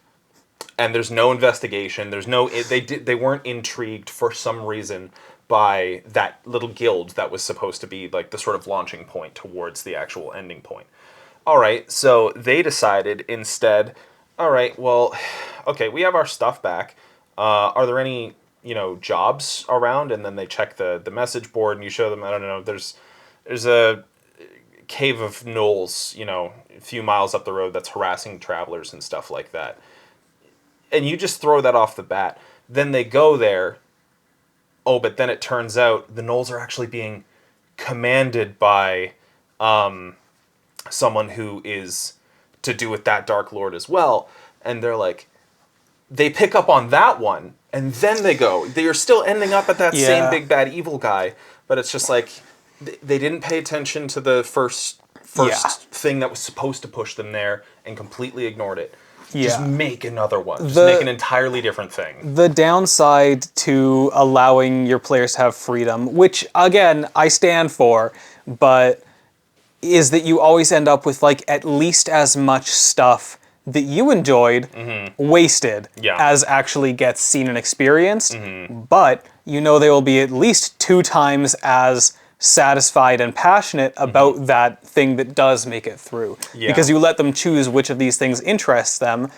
Speaker 2: And there's no investigation. They weren't intrigued for some reason by that little guild that was supposed to be the sort of launching point towards the actual ending point. All right, so they decided instead, all right, well, okay, we have our stuff back. Are there any jobs around? And then they check the message board, and you show them, I don't know, there's a cave of gnolls, a few miles up the road that's harassing travelers and stuff like that. And you just throw that off the bat. Then they go there, oh, but then it turns out the gnolls are actually being commanded by someone who is to do with that Dark Lord as well. And they're like, they pick up on that one, and then they are still ending up at that same big bad evil guy, but it's just like, they didn't pay attention to the first thing that was supposed to push them there, and completely ignored it. Just make another one. Just make an entirely different thing.
Speaker 1: The downside to allowing your players to have freedom, which, again, I stand for, but is that you always end up with, like, at least as much stuff that you enjoyed wasted as actually gets seen and experienced. But you know they will be at least 2 times as satisfied and passionate about that thing that does make it through. Because you let them choose which of these things interests them,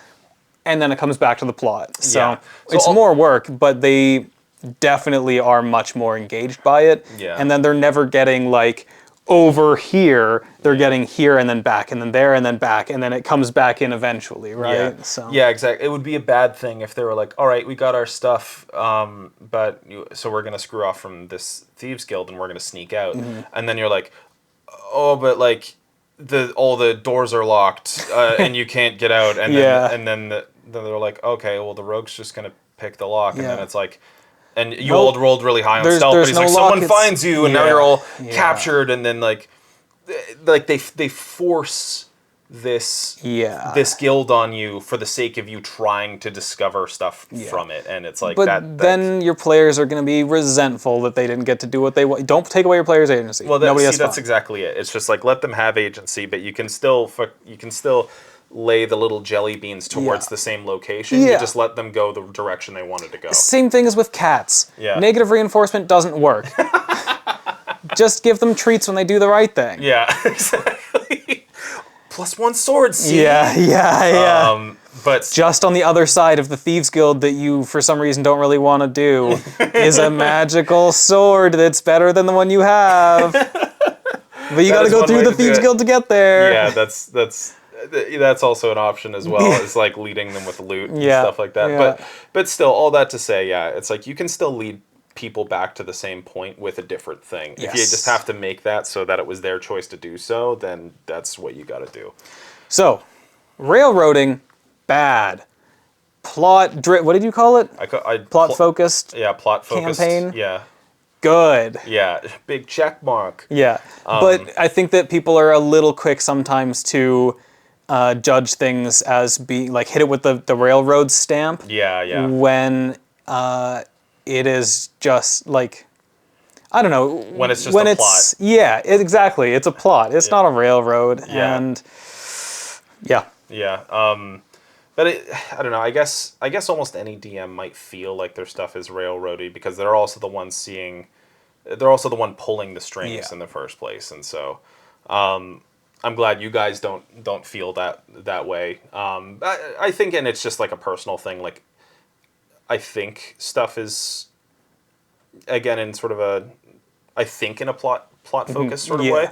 Speaker 1: and then it comes back to the plot. So it's more work, but they definitely are much more engaged by it. And then they're never getting, like, over here, they're getting here and then back and then there and then back, and then it comes back in eventually, right?
Speaker 2: Yeah, exactly. It would be a bad thing if they were like, all right, we got our stuff, so we're going to screw off from this Thieves Guild and we're going to sneak out. And then you're like, oh, but like all the doors are locked and you can't get out. And then they're like, okay, well, the rogue's just going to pick the lock. And then it's like, and you all rolled really high on stealth, but he's like, someone finds you, and now you're all captured, and then like they force this guild on you for the sake of you trying to discover stuff from it, and it's like
Speaker 1: then your players are going to be resentful that they didn't get to do what they want. Don't take away your players' agency.
Speaker 2: Well, that's exactly it. It's just like, let them have agency, but you can still lay the little jelly beans towards the same location. You just let them go the direction they wanted to go.
Speaker 1: Same thing as with cats. Negative reinforcement doesn't work. Just give them treats when they do the right thing.
Speaker 2: Yeah, exactly. +1 sword, see? But
Speaker 1: just on the other side of the Thieves Guild that you, for some reason, don't really want to do is a magical sword that's better than the one you have. But you got to go through the Thieves Guild to get there.
Speaker 2: Yeah, that's also an option as well, is like leading them with loot and stuff like that. But still, all that to say, it's like you can still lead people back to the same point with a different thing. If you just have to make that so that it was their choice to do so, then that's what you got to do.
Speaker 1: So, railroading, bad. What did you call it? Plot-focused?
Speaker 2: Yeah, plot-focused.
Speaker 1: Campaign?
Speaker 2: Yeah.
Speaker 1: Good.
Speaker 2: Yeah, big check mark.
Speaker 1: Yeah, but I think that people are a little quick sometimes to judge things as being, like, hit it with the railroad stamp.
Speaker 2: Yeah.
Speaker 1: When it is just, like, I don't know.
Speaker 2: When it's just a plot.
Speaker 1: Yeah, exactly. It's a plot. It's not a railroad. And
Speaker 2: Yeah. But I don't know. I guess almost any DM might feel like their stuff is railroady because they're also the one pulling the strings in the first place, and so I'm glad you guys don't feel that way. I think, and it's just like a personal thing. Like, I think stuff is, again, in sort of in a plot focused sort of way.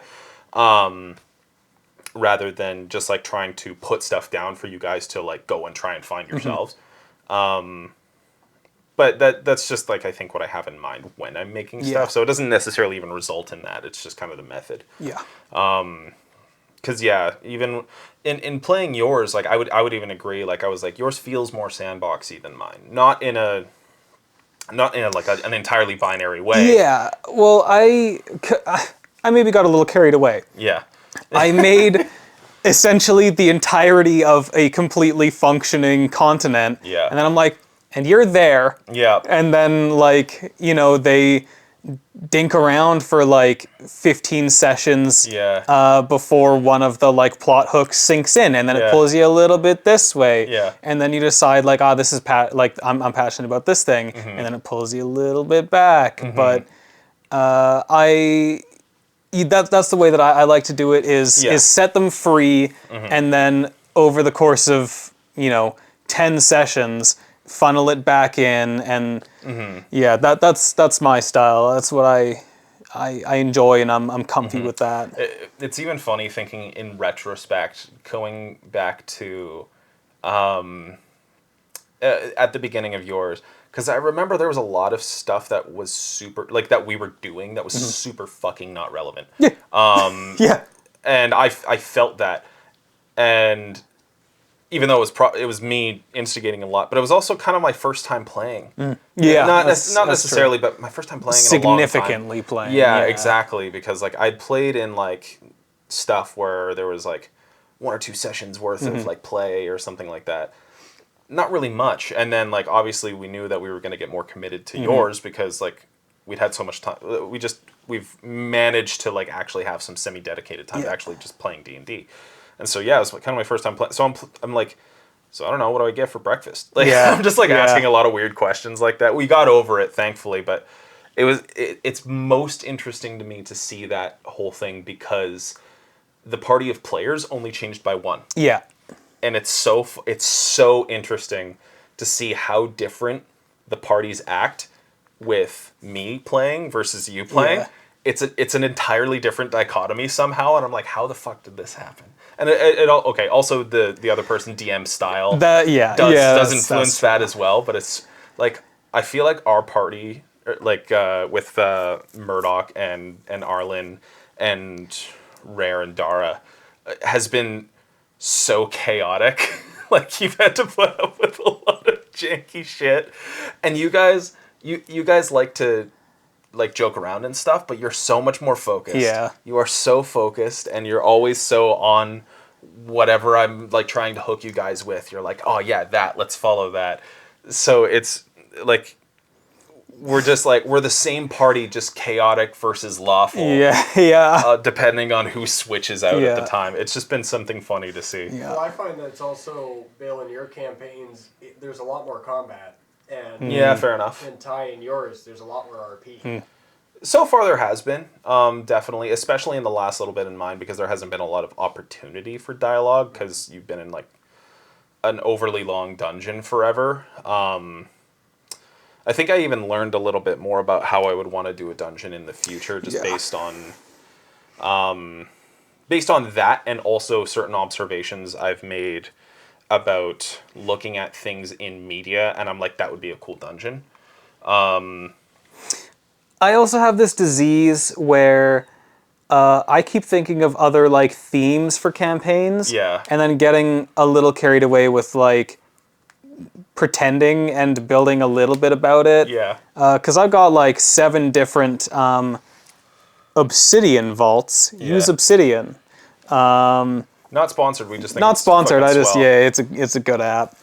Speaker 2: Rather than just like trying to put stuff down for you guys to like go and try and find yourselves. But that's just like, I think, what I have in mind when I'm making stuff. So it doesn't necessarily even result in that. It's just kind of the method.
Speaker 1: Yeah.
Speaker 2: Because even in playing yours, like I would even agree. Like I was like, yours feels more sandboxy than mine. Not in a like an entirely binary way.
Speaker 1: Yeah. Well, I maybe got a little carried away.
Speaker 2: Yeah.
Speaker 1: I made essentially the entirety of a completely functioning continent.
Speaker 2: Yeah.
Speaker 1: And then I'm like, and you're there.
Speaker 2: Yeah.
Speaker 1: And then, like, they dink around for like 15 sessions before one of the like plot hooks sinks in, and then it pulls you a little bit this way.
Speaker 2: Yeah.
Speaker 1: And then you decide like, this is I'm passionate about this thing, and then it pulls you a little bit back. But that's the way that I like to do it is set them free, and then over the course of 10 sessions funnel it back in, and that's my style. That's what I enjoy, and I'm comfy with that.
Speaker 2: It's even funny thinking in retrospect, going back to at the beginning of yours, Because I remember there was a lot of stuff that was super, like, that we were doing that was super fucking not relevant.
Speaker 1: Yeah. Yeah.
Speaker 2: And I felt that. And even though it was me instigating a lot, but it was also kind of my first time playing.
Speaker 1: Yeah.
Speaker 2: Not
Speaker 1: that's
Speaker 2: necessarily,
Speaker 1: true.
Speaker 2: but my first time playing in a long time.
Speaker 1: Significantly playing.
Speaker 2: Yeah, exactly. Because, like, I'd played in, like, stuff where there was, like, 1 or 2 sessions worth of, like, play or something like that. Not really much. And then, like, obviously we knew that we were going to get more committed to yours because, like, we'd had so much time. We've managed to, like, actually have some semi-dedicated time to actually just playing D&D. And so, yeah, it was kind of my first time playing. So I'm like, so I don't know, what do I get for breakfast? Like, I'm just, like, asking a lot of weird questions like that. We got over it, thankfully, but it's most interesting to me to see that whole thing because the party of players only changed by 1.
Speaker 1: Yeah.
Speaker 2: And it's so interesting to see how different the parties act with me playing versus you playing.
Speaker 1: Yeah.
Speaker 2: It's an entirely different dichotomy somehow, and I'm like, how the fuck did this happen? And okay. Also, the other person DM style does influence that as well. But it's like I feel like our party, like with Murdoch and Arlen and Rare and Dara, has been so chaotic. Like you've had to put up with a lot of janky shit, and you guys like to like joke around and stuff, but you're so much more focused.
Speaker 1: Yeah.
Speaker 2: You are so focused and you're always so on whatever I'm like trying to hook you guys with. You're like, oh yeah, let's follow that. So it's like we're the same party, just chaotic versus lawful.
Speaker 1: Yeah.
Speaker 2: Depending on who switches out at the time. It's just been something funny to see.
Speaker 1: Yeah.
Speaker 3: Well, I find that it's also, Bill, in your campaigns, there's a lot more combat. And
Speaker 2: yeah, fair enough.
Speaker 3: And Ty, in yours, there's a lot more RP.
Speaker 2: So far there has been, definitely, especially in the last little bit in mine, because there hasn't been a lot of opportunity for dialogue, because you've been in like an overly long dungeon forever. I think I even learned a little bit more about how I would want to do a dungeon in the future, just based on that, and also certain observations I've made about looking at things in media, and I'm like, that would be a cool dungeon.
Speaker 1: I also have this disease where I keep thinking of other like themes for campaigns, and then getting a little carried away with like pretending and building a little bit about it.
Speaker 2: Yeah.
Speaker 1: Because I've got like 7 different obsidian vaults.
Speaker 2: Yeah.
Speaker 1: Use obsidian.
Speaker 2: Not sponsored. We just think
Speaker 1: not
Speaker 2: it's
Speaker 1: sponsored. I just
Speaker 2: swell.
Speaker 1: it's a good app.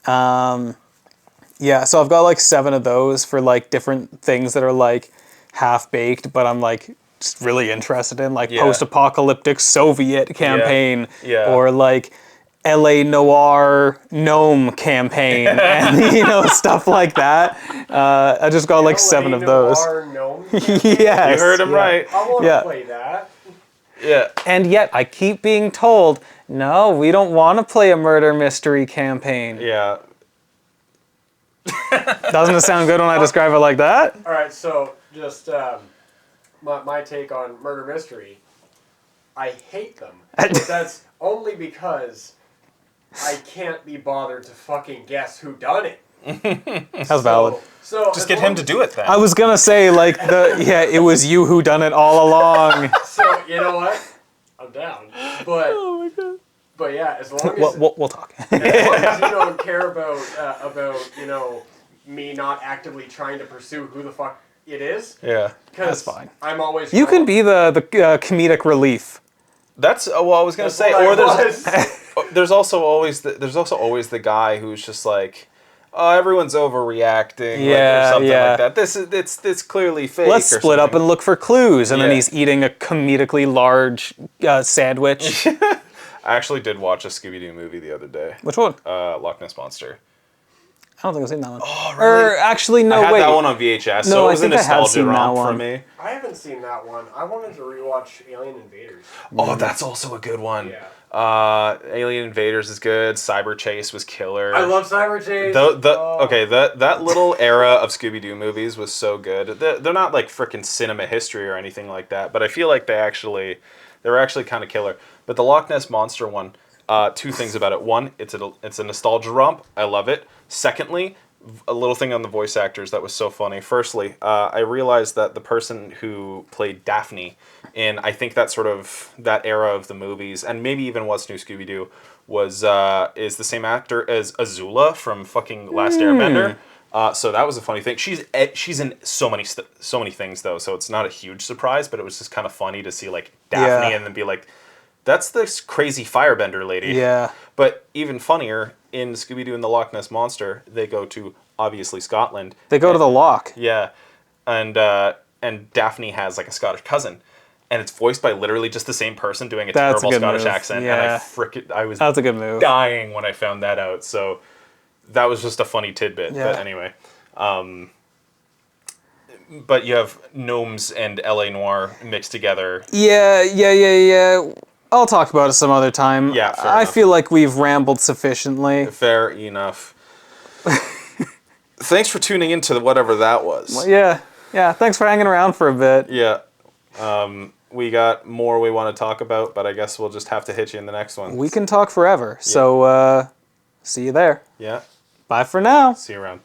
Speaker 1: Yeah, so I've got like 7 of those for like different things that are like half baked, but I'm like just really interested in, like post-apocalyptic Soviet campaign, or like LA Noir gnome campaign, and stuff like that. I just got like 7 of those.
Speaker 2: Yes, you heard him right.
Speaker 3: I want to play that.
Speaker 2: Yeah.
Speaker 1: And yet I keep being told, no, we don't want to play a murder mystery campaign.
Speaker 2: Yeah.
Speaker 1: Doesn't it sound good when I describe it like that?
Speaker 3: All right, so just my take on murder mystery. I hate them, but that's only because I can't be bothered to fucking guess who done it.
Speaker 1: That's valid.
Speaker 3: So
Speaker 2: just get him to do it then.
Speaker 1: I was gonna say like it was you who done it all along.
Speaker 3: So you know what? I'm down. But
Speaker 1: oh my god.
Speaker 3: But yeah, as long as
Speaker 1: we'll talk.
Speaker 3: As long as you don't care about me not actively trying to pursue who the fuck it is.
Speaker 2: Yeah,
Speaker 1: that's fine.
Speaker 3: I'm always.
Speaker 1: You can be the comedic relief.
Speaker 2: That's well, I was gonna say. Or there's also always the guy who's just like, oh, everyone's overreacting, or something like that. This clearly fake.
Speaker 1: Let's split up and look for clues, and then he's eating a comedically large sandwich.
Speaker 2: I actually did watch a Scooby-Doo movie the other day.
Speaker 1: Which one?
Speaker 2: Loch Ness Monster.
Speaker 1: I don't think I've seen that one.
Speaker 2: Oh, really?
Speaker 1: Or actually, no,
Speaker 2: I had
Speaker 1: wait.
Speaker 2: that one on VHS,
Speaker 1: No,
Speaker 2: so it
Speaker 1: I
Speaker 2: was a
Speaker 1: think I have
Speaker 2: nostalgia
Speaker 1: seen that
Speaker 2: romp for
Speaker 1: one.
Speaker 2: me.
Speaker 3: I haven't seen that one. I wanted to rewatch Alien Invaders.
Speaker 2: Oh, that's also a good one.
Speaker 3: Yeah.
Speaker 2: Alien Invaders is good. Cyber Chase was killer.
Speaker 3: I love Cyber Chase.
Speaker 2: Okay, that little era of Scooby-Doo movies was so good. They're not like freaking cinema history or anything like that, but I feel like they were actually kind of killer. But the Loch Ness Monster one, 2 things about it. One, it's a nostalgia romp. I love it. Secondly, a little thing on the voice actors that was so funny. Firstly, I realized that the person who played Daphne in, I think that sort of that era of the movies, and maybe even What's New Scooby-Doo, is the same actor as Azula from fucking Last Airbender. So that was a funny thing. She's in so many things though, so it's not a huge surprise. But it was just kind of funny to see like Daphne and then be like, that's this crazy firebender lady.
Speaker 1: Yeah.
Speaker 2: But even funnier, in Scooby-Doo and the Loch Ness Monster, they go to obviously Scotland.
Speaker 1: They go to the loch.
Speaker 2: Yeah, and Daphne has like a Scottish cousin. And it's voiced by literally just the same person doing a
Speaker 1: That's a
Speaker 2: terrible
Speaker 1: good
Speaker 2: Scottish
Speaker 1: move.
Speaker 2: accent.
Speaker 1: Yeah.
Speaker 2: And I was
Speaker 1: That's a good move.
Speaker 2: dying when I found that out. So that was just a funny tidbit.
Speaker 1: Yeah.
Speaker 2: But anyway. But you have Gnomes and L.A. Noire mixed together.
Speaker 1: Yeah. I'll talk about it some other time.
Speaker 2: Yeah, fair
Speaker 1: I
Speaker 2: enough.
Speaker 1: feel like we've rambled sufficiently.
Speaker 2: Fair enough. Thanks for tuning into whatever that was.
Speaker 1: Yeah. Thanks for hanging around for a bit.
Speaker 2: Yeah. We got more we want to talk about, but I guess we'll just have to hit you in the next one.
Speaker 1: We can talk forever. So, see you there.
Speaker 2: Yeah.
Speaker 1: Bye for now.
Speaker 2: See you around.